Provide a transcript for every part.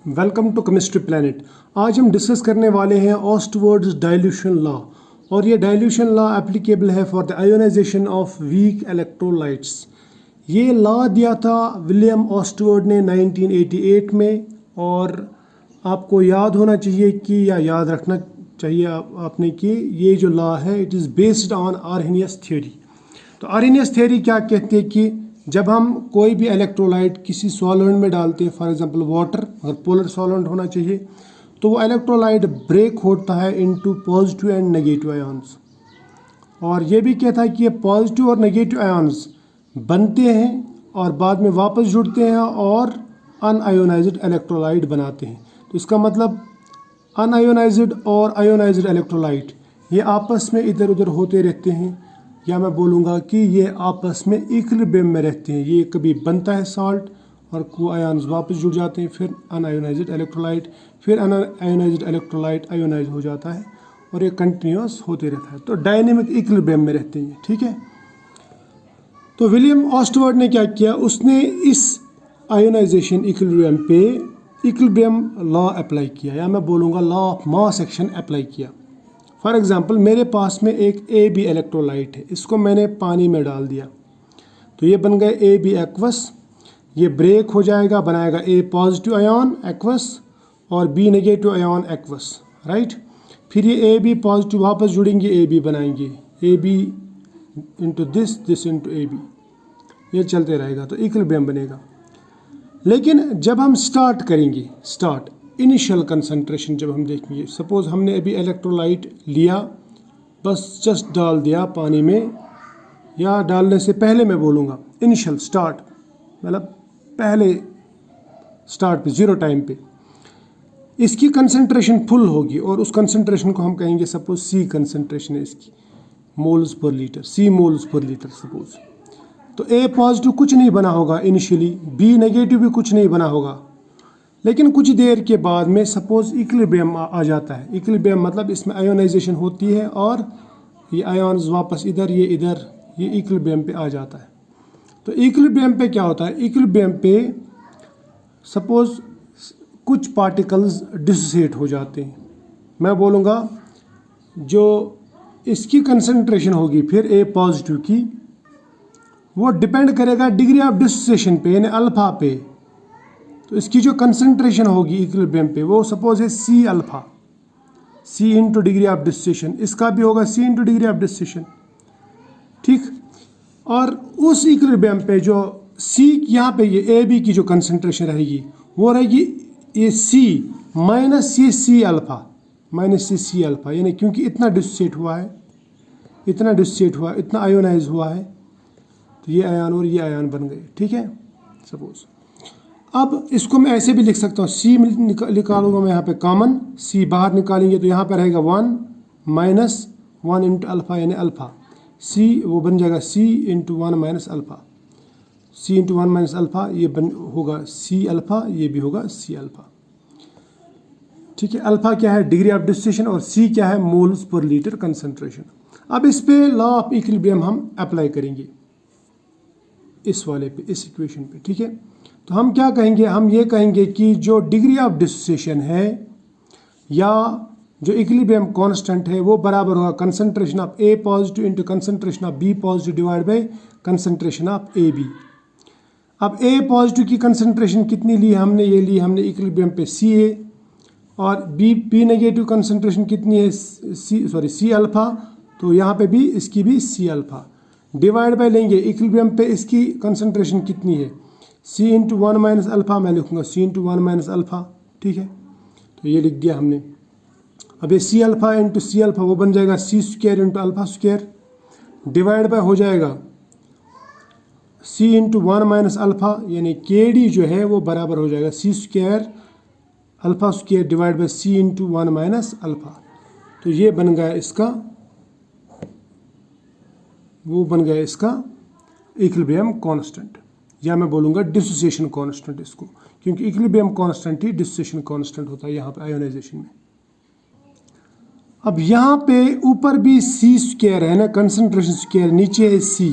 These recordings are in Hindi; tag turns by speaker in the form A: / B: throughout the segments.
A: Welcome to chemistry planet. आज हम डिस्कस करने वाले हैं ऑस्टवर्ड्स डाइल्यूशन लॉ, और ये डाइल्यूशन लॉ एप्लीकेबल है for the ionisation of weak electrolytes. ये लॉ दिया था विलियम ऑस्टवर्ड ने 1988 में, और आपको याद होना चाहिए कि या याद रखना चाहिए आपने कि ये जो लॉ है it is based on Arrhenius theory. तो आर्हेनियस थ्योरी क्या कहती है कि जब हम कोई भी इलेक्ट्रोलाइट किसी सॉल्वेंट में डालते हैं, फॉर एग्जांपल वाटर, अगर पोलर सॉल्वेंट होना चाहिए, तो वो इलेक्ट्रोलाइट ब्रेक होता है into positive and negative ions. और ये भी कहता है कि ये पॉजिटिव और नेगेटिव आयन्स बनते हैं और बाद में वापस जुड़ते हैं और अनआयोनाइज्ड इलेक्ट्रोलाइट बनाते हैं। तो इसका मतलब अनआयोनाइज्ड और आयोनाइज्ड इलेक्ट्रोलाइट ये आपस में इधर उधर होते रहते हैं, या मैं बोलूँगा कि ये आपस में इक्विलिब्रियम में रहते हैं। ये कभी बनता है साल्ट और वो आयन्स वापस जुड़ जाते हैं, फिर अनआयोनाइज्ड इलेक्ट्रोलाइट, फिर अनआयोनाइज्ड इलेक्ट्रोलाइट आयोनाइज हो जाता है, और ये कंटिन्यूस होते रहता है। तो डायनेमिक इक्विलिब्रियम में रहते हैं, ठीक है। तो विलियम ऑस्टवर्ड ने क्या किया, उसने इस आयोनाइजेशन इक्विलिब्रियम पे इक्विलिब्रियम लॉ अप्लाई किया, या मैं बोलूँगा law of mass action apply किया। फॉर एग्जांपल मेरे पास में एक AB इलेक्ट्रोलाइट है, इसको मैंने पानी में डाल दिया, तो ये बन गए AB एक्वस। ये ब्रेक हो जाएगा, बनाएगा A पॉजिटिव आयन एक्वस और B negative ion aqueous, right. फिर ये AB पॉजिटिव वापस जुड़ेंगे, AB बनाएंगे, AB into this into AB, ये चलते रहेगा, तो इक्विलिब्रियम बनेगा। लेकिन जब हम स्टार्ट करेंगे, इनिशियल कंसंट्रेशन जब हम देखेंगे, सपोज हमने अभी इलेक्ट्रोलाइट लिया, बस जस्ट डाल दिया पानी में, या डालने से पहले मैं बोलूँगा इनिशियल स्टार्ट, मतलब पहले स्टार्ट पे, ज़ीरो टाइम पे इसकी कंसंट्रेशन फुल होगी, और उस कंसंट्रेशन को हम कहेंगे सपोज C कंसंट्रेशन है इसकी, moles per litre, C moles per litre suppose. तो A पॉजिटिव कुछ नहीं बना होगा इनिशियली, B नेगेटिव भी कुछ नहीं बना होगा, लेकिन कुछ देर के बाद में सपोज इक्विलिब्रियम आ जाता है। इक्विलिब्रियम मतलब इसमें आयोनाइजेशन होती है और ये आयन्स वापस इधर, ये इधर, ये इक्विलिब्रियम पे आ जाता है। तो इक्विलिब्रियम पे क्या होता है, इक्विलिब्रियम पे सपोज कुछ पार्टिकल्स डिसोसिएट हो जाते हैं। मैं बोलूँगा जो इसकी कंसंट्रेशन होगी फिर A पॉजिटिव की, वो डिपेंड करेगा डिग्री ऑफ डिसोसिएशन पे, यानी अल्फा पे। तो इसकी जो कंसंट्रेशन होगी इक्विलिब्रियम पे, वो सपोज है C alpha, C into degree of dissociation, इसका भी होगा C into degree of dissociation, ठीक। और उस इक्विलिब्रियम पे जो C यहाँ पे ये AB की जो कंसंट्रेशन रहेगी वो रहेगी ये C माइनस ये C अल्फा, यानी क्योंकि इतना डिसोसिएट हुआ है, इतना आयोनाइज हुआ है, तो ये आयन और ये आयन बन गए, ठीक है सपोज। अब इसको मैं ऐसे भी लिख सकता हूँ, C निकालूंगा मैं यहाँ पे कॉमन, C बाहर निकालेंगे तो यहाँ पे रहेगा 1 माइनस 1 इंटू अल्फा, यानी अल्फा C वो बन जाएगा C into 1 minus alpha, C into 1 minus alpha, ये होगा C अल्फा, ये भी होगा C अल्फा, ठीक है। अल्फा क्या है, डिग्री ऑफ डिसोसिएशन, और C क्या है, मोल्स पर लीटर कंसंट्रेशन। अब इस पे लॉ ऑफ इक्विलिब्रियम हम अप्लाई करेंगे इस वाले पे, इस इक्वेशन पे, ठीक है। तो हम क्या कहेंगे, हम ये कहेंगे कि जो डिग्री ऑफ डिसोसिएशन है या जो इक्विलिब्रियम कांस्टेंट है वो बराबर होगा concentration of A positive into concentration of B positive divide by concentration of AB। अब A पॉजिटिव की कंसंट्रेशन कितनी ली हमने, ये ली हमने इक्विलिब्रियम पे CA, और B नेगेटिव कंसंट्रेशन कितनी है, C अल्फा, तो यहाँ पे भी इसकी भी C अल्फा, डिवाइड बाई लेंगे इक्विलिब्रियम पे इसकी कंसंट्रेशन कितनी है, C इंटू 1 माइनस अल्फा, मैं लिखूँगा C इंटू 1 माइनस अल्फा, ठीक है। तो ये लिख दिया हमने। अब ये C alpha into C alpha वो बन जाएगा C square into alpha square, divide by हो जाएगा C इंटू 1 माइनस अल्फा, यानी KD जो है वो बराबर हो जाएगा C square alpha square divide by C into 1 minus alpha. तो ये बन गया इसका, वो बन गया इसका इक्विलिब्रियम कांस्टेंट, या मैं बोलूँगा डिसोसिएशन कांस्टेंट इसको, क्योंकि इक्विलिब्रियम कांस्टेंट ही डिसोसिएशन कांस्टेंट होता है यहाँ पे आयोनाइजेशन में। अब यहाँ पे ऊपर भी C स्क्वायर है ना, कंसंट्रेशन स्क्वायर, नीचे है C,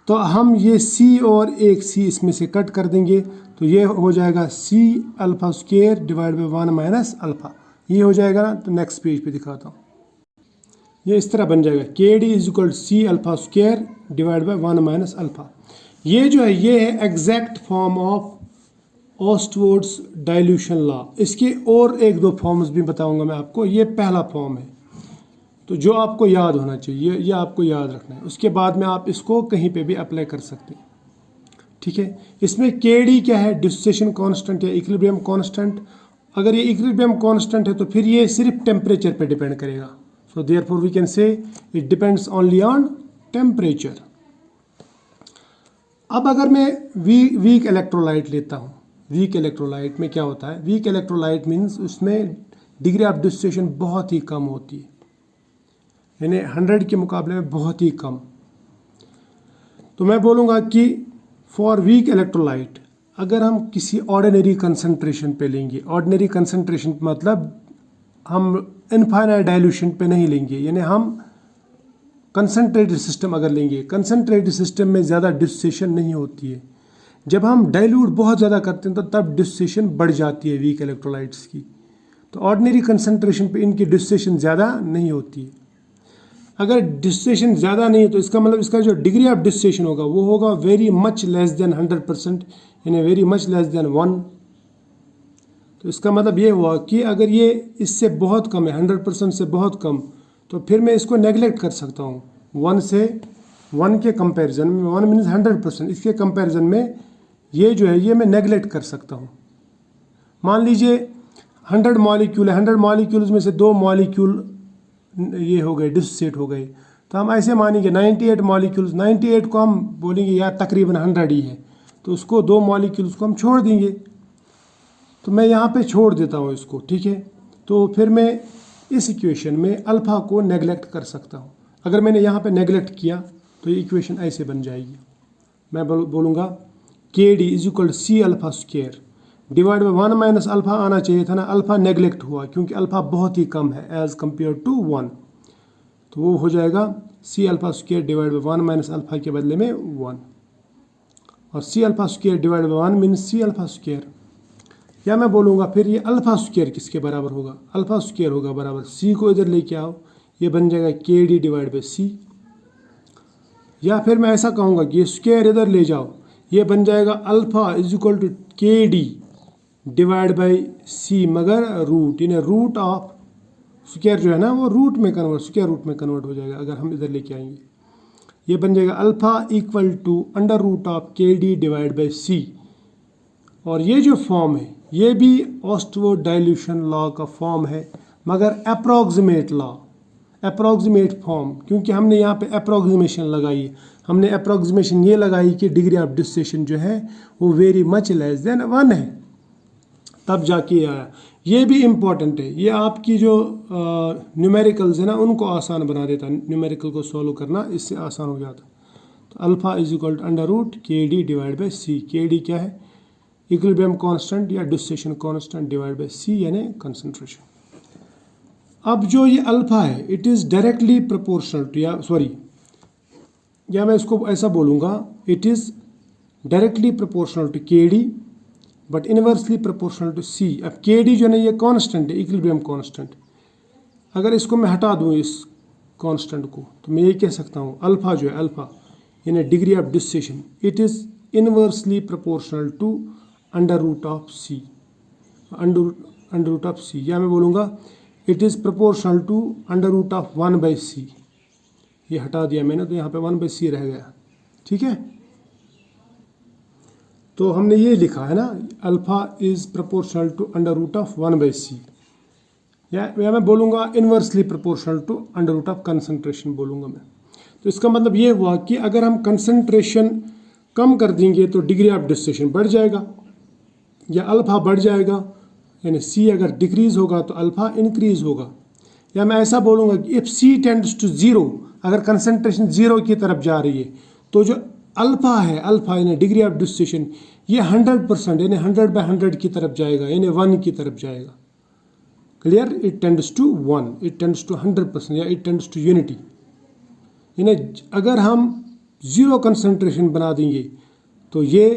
A: तो हम ये C और एक C इसमें से कट कर देंगे, तो ये हो जाएगा C alpha square divide by 1 minus alpha, ये हो जाएगा ना। तो नेक्स्ट पेज पे दिखाता हूँ, ये इस तरह बन जाएगा K D is equal C alpha square divide by 1 minus alpha. ये जो है ये है exact form of Ostwald's dilution law. इसके और एक दो फॉर्म्स भी बताऊंगा मैं आपको, ये पहला फॉर्म है तो जो आपको याद होना चाहिए, ये आपको याद रखना है, उसके बाद में आप इसको कहीं पे भी अप्लाई कर सकते हैं, ठीक है। इसमें के डी क्या है, डिस्ट्रीब्यूशन कांस्टेंट या इक्विलिब्रियम कांस्टेंट। अगर ये इक्विलिब्रियम कांस्टेंट है तो फिर ये सिर्फ टेम्परेचर पे डिपेंड करेगा, so therefore we can say it depends only on temperature. अब अगर मैं वीक इलेक्ट्रोलाइट लेता हूँ, वीक इलेक्ट्रोलाइट में क्या होता है, वीक इलेक्ट्रोलाइट मीन्स उसमें डिग्री ऑफ डिस्ट्रीब्यूशन बहुत ही कम होती है, यानी 100 के मुकाबले में बहुत ही कम। तो मैं बोलूँगा कि फॉर वीक इलेक्ट्रोलाइट अगर हम किसी ऑर्डिनरी कंसंट्रेशन पे लेंगे, ऑर्डिनरी कंसंट्रेशन मतलब हम इनफाइनाइट डाइल्यूशन पे नहीं लेंगे, यानी हम कंसंट्रेटेड सिस्टम अगर लेंगे, कंसंट्रेटेड सिस्टम में ज़्यादा डिस्ट्रीब्यूशन नहीं होती है। जब हम डाइल्यूट बहुत ज़्यादा करते हैं तो तब डिस्ट्रीब्यूशन बढ़ जाती है वीक इलेक्ट्रोलाइट्स की। तो ऑर्डिनरी कंसंट्रेशन पे इनकी डिस्ट्रीब्यूशन ज़्यादा नहीं होती है। अगर डिस्ट्रीब्यूशन ज़्यादा नहीं है तो इसका मतलब इसका जो डिग्री ऑफ डिस्ट्रीब्यूशन होगा वो होगा वेरी मच लेस देन 100%, यानी वेरी मच लेस देन 1। तो इसका मतलब ये हुआ कि अगर ये इससे बहुत कम है, 100% से बहुत कम, तो फिर मैं इसको नेगलेक्ट कर सकता हूँ। 1 के कंपैरिजन में, 1 मीन्स 100%, इसके कंपैरिजन में ये जो है ये मैं नेगलेक्ट कर सकता हूँ। मान लीजिए 100 मॉलिक्यूल है, 100 मॉलिक्यूल्स में से 2 मॉलिक्यूल ये हो गए, डिसोसिएट हो गए, तो हम ऐसे मानेंगे 98 मॉलिक्यूल्स, 98 को हम बोलेंगे यार तकरीबन 100 ही है, तो उसको 2 मॉलिक्यूल्स को हम छोड़ देंगे। तो मैं यहाँ पे छोड़ देता हूँ इसको, ठीक है। तो फिर मैं इस इक्वेशन में अल्फ़ा को नेगलेक्ट कर सकता हूँ। अगर मैंने यहाँ पे नेगलेक्ट किया तो ये इक्वेशन ऐसे बन जाएगी। मैं बोलूँगा K D is equal C alpha square divide by 1 minus alpha आना चाहिए था ना, अल्फ़ा नेगलेक्ट हुआ क्योंकि अल्फ़ा बहुत ही कम है एज़ कम्पेयर टू 1, तो वो हो जाएगा C alpha square divide by 1 minus alpha के बदले में 1, और C alpha square divide by 1 means C alpha square. या मैं बोलूँगा फिर ये अल्फ़ा स्क्वायर किसके बराबर होगा, अल्फ़ा स्क्वायर होगा बराबर सी को इधर लेके आओ, ये बन जाएगा K D divide by C. या फिर मैं ऐसा कहूँगा कि ये स्क्वायर इधर ले जाओ, ये बन जाएगा alpha is equal to K D divide by सी, मगर रूट, यानी रूट ऑफ स्क्वायर जो है ना वो रूट में कन्वर्ट, स्क्वायर रूट में कन्वर्ट हो जाएगा अगर हम इधर लेके आएंगे। ये बन जाएगा alpha equal to under root of K D divide by C. और ये जो फॉर्म है ये भी ऑस्टवर्ड डाइल्यूशन लॉ का फॉर्म है, मगर अप्रॉक्सीमेट लॉ, अप्रॉक्सीमेट फॉर्म, क्योंकि हमने यहाँ पे अप्रॉक्सीमेशन लगाई है। हमने अप्रॉक्सीमेशन ये लगाई कि डिग्री ऑफ डिस्ट्रीब्यूशन जो है वो वेरी मच लेस देन 1 है, तब जाके आया। ये भी इम्पॉर्टेंट है, ये आपकी जो न्यूमेरिकल्स है ना उनको आसान बना देता है, न्यूमेरिकल को सॉल्व करना इससे आसान हो जाता। तो alpha is equal to under root K D divide by C. K D क्या है, इक्विलिब्रियम कांस्टेंट या distribution constant divide by C, यानी कंसंट्रेशन। अब जो ये अल्फ़ा है it is directly proportional to, या मैं इसको ऐसा बोलूँगा, it is directly proportional to K D but inversely proportional to C. अब के डी जो है ये कांस्टेंट है, इक्विलिब्रियम कांस्टेंट, अगर इसको मैं हटा दूँ इस कांस्टेंट को तो मैं ये कह सकता हूँ अल्फ़ा जो है, अल्फ़ा यानी degree of distribution, it is inversely proportional to under root of C, under root of C. या मैं बोलूँगा it is proportional to under root of 1 by C. ये हटा दिया मैंने तो यहाँ पे 1 बाई सी रह गया, ठीक है। तो हमने ये लिखा है ना, alpha is proportional to under root of 1 by C. या मैं बोलूँगा inversely proportional to under root of concentration बोलूँगा मैं। तो इसका मतलब ये हुआ कि अगर हम कंसंट्रेशन कम कर देंगे तो डिग्री ऑफ डिस्ट्रीब्यूशन बढ़ जाएगा या अल्फ़ा बढ़ जाएगा, यानी सी अगर डिक्रीज़ होगा तो अल्फ़ा इंक्रीज़ होगा। या मैं ऐसा बोलूँगा कि if C tends to zero, अगर कंसंट्रेशन ज़ीरो की तरफ जा रही है तो जो अल्फ़ा है, अल्फ़ा यानी डिग्री ऑफ डिस्ट्रीब्यूशन, ये 100% यानी 100 बाई 100 की तरफ जाएगा, यानी 1 की तरफ जाएगा। Clear, it tends to 1, it tends to 100% या इट टेंड्स टू यूनिटी। यानी अगर हम ज़ीरो कंसंट्रेशन बना देंगे तो ये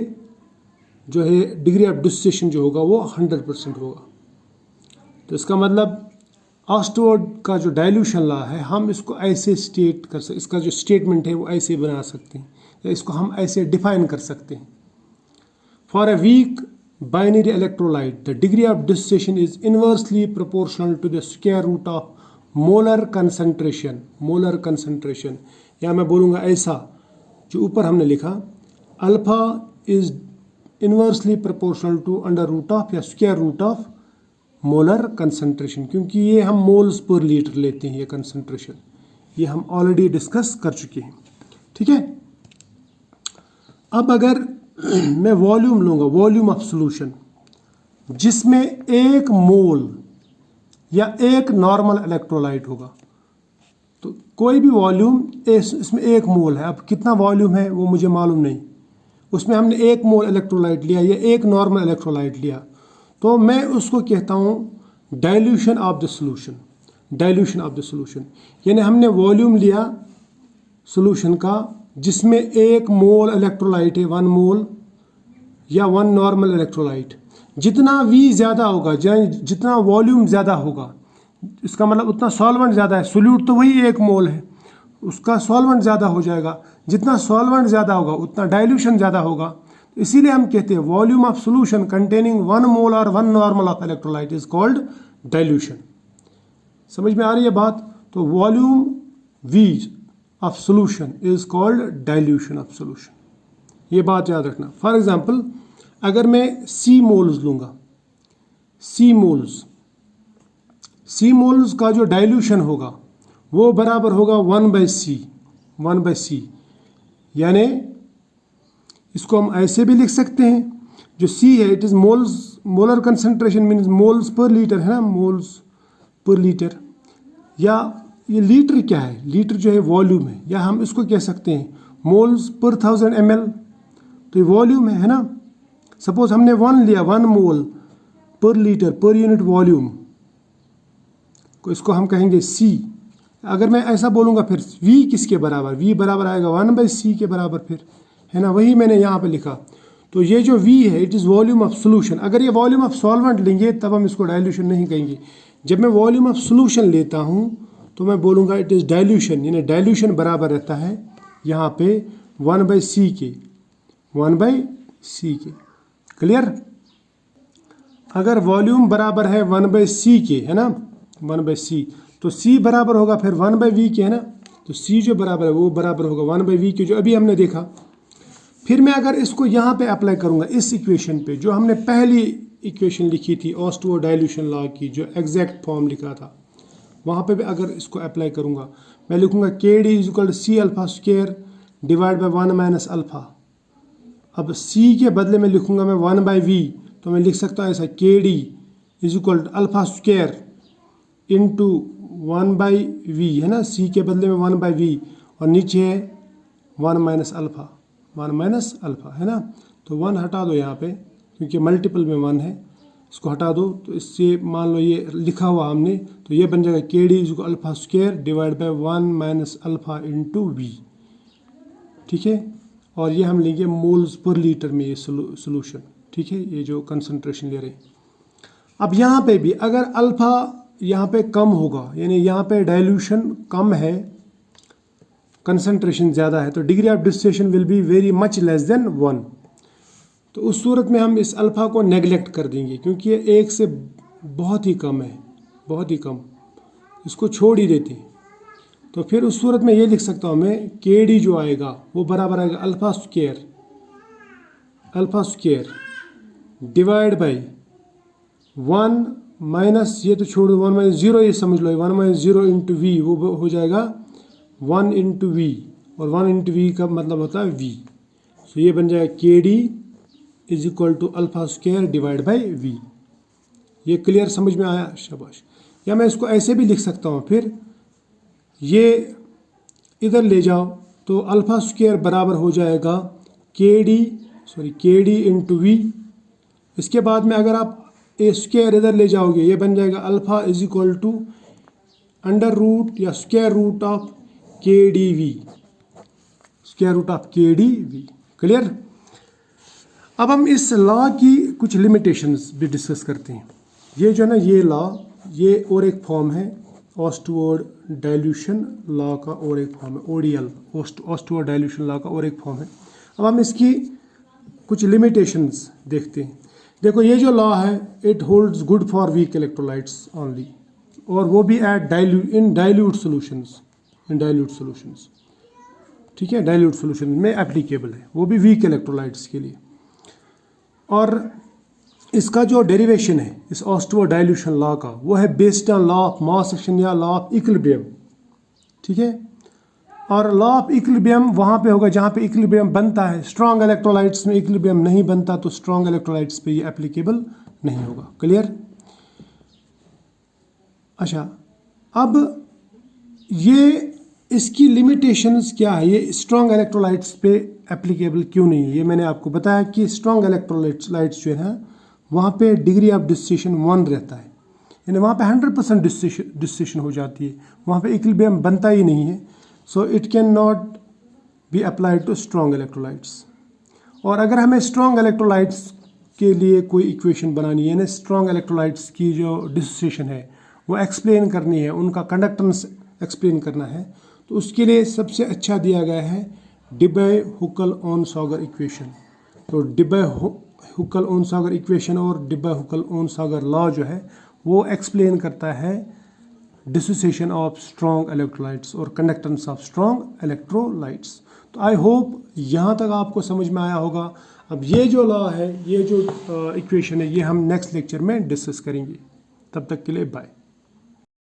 A: जो है डिग्री ऑफ डिसोसिएशन जो होगा वो 100% होगा। तो इसका मतलब ऑस्टवर्ड का जो डाइल्यूशन लॉ है हम इसको ऐसे स्टेट कर सकते, इसका जो स्टेटमेंट है वो ऐसे बना सकते हैं या इसको हम ऐसे डिफाइन कर सकते हैं। For a weak binary electrolyte the degree of dissociation is inversely proportional to the square root of molar concentration. Molar concentration या मैं बोलूँगा ऐसा, जो ऊपर हमने लिखा alpha is inversely proportional to under root of या square root of molar concentration, क्योंकि ये हम मोल्स पर लीटर लेते हैं। ये कंसंट्रेशन ये हम ऑलरेडी डिस्कस कर चुके हैं, ठीक है। अब अगर मैं वॉल्यूम लूँगा, वॉल्यूम ऑफ सॉल्यूशन, जिसमें एक मोल या एक नॉर्मल इलेक्ट्रोलाइट होगा, तो कोई भी वॉल्यूम इसमें एक मोल है। अब कितना वॉल्यूम है वो मुझे मालूम नहीं, उसमें हमने एक मोल इलेक्ट्रोलाइट लिया या एक नॉर्मल इलेक्ट्रोलाइट लिया, तो मैं उसको कहता हूँ dilution of the solution. Dilution of the solution यानी हमने वॉल्यूम लिया सॉल्यूशन का जिसमें एक मोल इलेक्ट्रोलाइट है, 1 मोल या 1 नॉर्मल इलेक्ट्रोलाइट। जितना V ज़्यादा होगा, जितना वॉल्यूम ज़्यादा होगा, इसका मतलब उतना सॉल्वेंट ज़्यादा है। सोल्यूट तो वही 1 मोल है, उसका सॉल्वेंट ज़्यादा हो जाएगा। जितना सॉल्वेंट ज़्यादा होगा उतना डाइल्यूशन ज़्यादा होगा। इसीलिए हम कहते हैं वॉल्यूम ऑफ सॉल्यूशन कंटेनिंग 1 मोल और 1 normal of electrolyte is called dilution. समझ में आ रही है बात? तो volume V of solution is called dilution of solution. ये बात याद रखना। फॉर एग्जांपल अगर मैं C मोल्स लूँगा, C मोल्स का जो डाइल्यूशन होगा वो बराबर होगा 1/C। यानी इसको हम ऐसे भी लिख सकते हैं, जो C है it is moles, molar concentration means moles per litre है ना, मोल्स पर लीटर। या ये लीटर क्या है? लीटर जो है वॉल्यूम है, या हम इसको कह सकते हैं मोल्स पर 1000 ml। तो ये वॉल्यूम है ना। सपोज हमने 1 लिया, 1 मोल पर लीटर पर यूनिट वॉल्यूम, को इसको हम कहेंगे C। अगर मैं ऐसा बोलूँगा फिर V किसके बराबर? V बराबर आएगा 1/C के बराबर, फिर है ना, वही मैंने यहाँ पे लिखा। तो ये जो V है it is volume of solution. अगर ये वॉल्यूम ऑफ सॉल्वेंट लेंगे तब हम इसको डाइल्यूशन नहीं कहेंगे। जब मैं वॉल्यूम ऑफ सॉल्यूशन लेता हूँ तो मैं बोलूँगा इट इज़ डाइल्यूशन, यानी डाइल्यूशन बराबर रहता है यहाँ पे 1/C के, 1/C के। क्लियर? अगर वॉल्यूम बराबर है 1/C के, है ना, 1/C, तो C बराबर होगा फिर 1/V के, है ना। तो C जो बराबर है वो बराबर होगा 1/V के, जो अभी हमने देखा। फिर मैं अगर इसको यहाँ पे अप्लाई करूँगा इस इक्वेशन पे, जो हमने पहली इक्वेशन लिखी थी ऑस्टवर्ड डाइल्यूशन लॉ की, जो एग्जैक्ट फॉर्म लिखा था, वहाँ पे भी अगर इसको अप्लाई करूँगा, मैं लिखूँगा KD = C alpha square divide by 1 - alpha. अब C के बदले में लिखूँगा मैं 1/V, तो मैं लिख सकता हूँ ऐसा KD = alpha square into 1/V, है ना। C के बदले में 1/V और नीचे है 1 - अल्फ़ा, 1 - अल्फ़ा, है ना। तो 1 हटा दो यहाँ पे, क्योंकि मल्टीपल में 1 है, इसको हटा दो। तो इससे मान लो ये लिखा हुआ हमने, तो ये बन जाएगा KD = alpha square divide by 1 - alpha into V, ठीक है। और ये हम लेंगे मोल्स पर लीटर में ये सोल्यूशन, ठीक है, ये जो कंसंट्रेशन ले रहे हैं। अब यहाँ पे भी अगर अल्फ़ा यहाँ पे कम होगा, यानी यहाँ पे डाइल्यूशन कम है, कंसंट्रेशन ज़्यादा है, तो degree of dissociation will be very much less than 1। तो उस सूरत में हम इस अल्फ़ा को नेगलेक्ट कर देंगे, क्योंकि ये 1 से बहुत ही कम है, बहुत ही कम, इसको छोड़ ही देते हैं। तो फिर उस सूरत में ये लिख सकता हूँ मैं KD जो आएगा वो बराबर आएगा alpha square divide by 1 minus, ये तो छोड़ दो, 1 - 0, ये समझ लो 1 - 0 इंटू V, वो हो जाएगा 1 इंटू V, और 1 इंटू V का मतलब होता है V। तो ये बन जाएगा KD = alpha square divide by V। ये क्लियर, समझ में आया? शाबाश। या मैं इसको ऐसे भी लिख सकता हूँ, फिर ये इधर ले जाओ तो अल्फ़ा स्क्वायर बराबर हो जाएगा KD इंटू V। इसके बाद में अगर आप A स्क्वायर इधर ले जाओगे, ये बन जाएगा अल्फ़ा = अंडर रूट या square root of KDV, square root of KDV। Clear? अब हम इस लॉ की कुछ लिमिटेशंस भी डिस्कस करते हैं। ये जो है ना, ये लॉ, ये और एक फॉर्म है ऑस्टवर्ड डाइल्यूशन लॉ का, और एक फॉर्म है ओडीएल, ऑस्टवर्ड डाइल्यूशन लॉ का और एक फॉर्म है। अब हम इसकी कुछ लिमिटेशंस देखते हैं। देखो ये जो लॉ है, it holds good for weak electrolytes only, और वो भी at dilute solutions, in dilute solutions, ठीक है, डाइल्यूट सॉल्यूशन में एप्लीकेबल है, वो भी वीक इलेक्ट्रोलाइट्स के लिए। और इसका जो डेरिवेशन है इस ऑस्टवर्ड डाइल्यूशन लॉ का, वो है based on law of mass action या लॉ ऑफ इक्विलिब्रियम, ठीक है। और लॉ ऑफ इक्विलिब्रियम वहाँ पे होगा जहाँ पे इक्विलिब्रियम बनता है। स्ट्रॉन्ग इलेक्ट्रोलाइट्स में इक्विलिब्रियम नहीं बनता, तो स्ट्रॉन्ग इलेक्ट्रोलाइट्स पे ये एप्लीकेबल नहीं होगा। क्लियर? अच्छा, अब ये इसकी लिमिटेशंस क्या है, ये स्ट्रॉन्ग इलेक्ट्रोलाइट्स पे एप्लीकेबल क्यों नहीं है, ये मैंने आपको बताया कि स्ट्रॉन्ग इलेक्ट्रोलाइट्स जो है वहाँ पे डिग्री ऑफ डिस्टिलेशन 1 रहता है, यानी वहाँ पे 100% डिस्टिलेशन हो जाती है, वहाँ पे इक्विलिब्रियम बनता ही नहीं है। So it can not be applied to strong electrolytes. और अगर हमें स्ट्रॉन्ग इलेक्ट्रोलाइट्स के लिए कोई इक्वेशन बनानी है, यानी स्ट्रॉन्ग इलेक्ट्रोलाइट्स की जो डिस्टिलेशन है वो एक्सप्लेन करनी है, उनका कंडक्टेंस एक्सप्लेन करना है, तो उसके लिए सबसे अच्छा दिया गया है डिबय-हुक्केल-ओहनसागर इक्वेशन। तो डिबय-हुक्केल-ओहनसागर इक्वेशन और डिबय-हुक्केल-ओहनसागर लॉ जो है वो एक्सप्लेन करता है डिसोसिएशन ऑफ स्ट्रॉन्ग इलेक्ट्रोलाइट्स और कंडक्टेंस ऑफ स्ट्रॉन्ग इलेक्ट्रोलाइट्स। तो आई होप यहाँ तक आपको समझ में आया होगा। अब ये जो लॉ है, ये जो इक्वेशन है, ये हम नेक्स्ट लेक्चर में डिस्कस करेंगे। तब तक के लिए बाय।